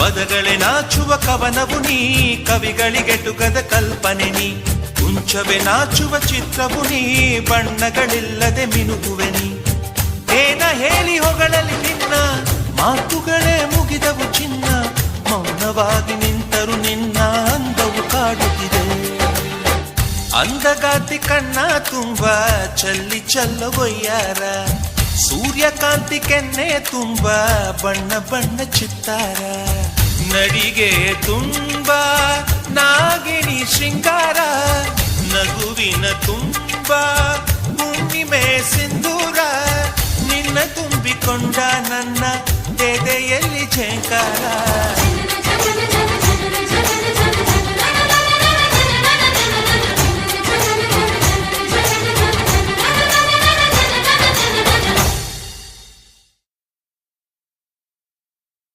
ಪದಗಳೇ ನಾಚುವ ಕವನವು ನೀ, ಕವಿಗಳಿಗೆಟುಕದ ಕಲ್ಪನೆ ನೀ. ಕುಂಚವೇ ನಾಚುವ ಚಿತ್ರವು ನೀ, ಬಣ್ಣಗಳಿಲ್ಲದೆ ಮಿನುಗುವೆ ನೀ. ಏನ ಹೇಳಿ ಹೊಗಳಲಿ ನಿನ್ನ, ಮಾತುಗಳೇ ಮುಗಿದವು ಚಿನ್ನ. ಮೌನವಾಗಿ ನಿಂತರು ನಿನ್ನ ಅಂದವು ಕಾಡುತ್ತಿದೆ. ಅಂದಗಾತಿ ಕಣ್ಣ ತುಂಬ ಚಲ್ಲಿ ಚಲ್ಲವೊಯ್ಯಾರ, ಸೂರ್ಯಕಾಂತಿ ಕೆನ್ನೆ ತುಂಬ ಬಣ್ಣ ಬಣ್ಣ ಚಿತ್ತಾರ. ನಡಿಗೆ ತುಂಬ ನಾಗಿಣಿ ಶೃಂಗಾರ, ನಗುವಿನ ತುಂಬ ಹುಣ್ಣಿಮೆ ಸಿಂಧೂರ. ನಿನ್ನ ತುಂಬಿಕೊಂಡ ನನ್ನ ಎದೆಯಲ್ಲಿ ಝೇಂಕಾರ.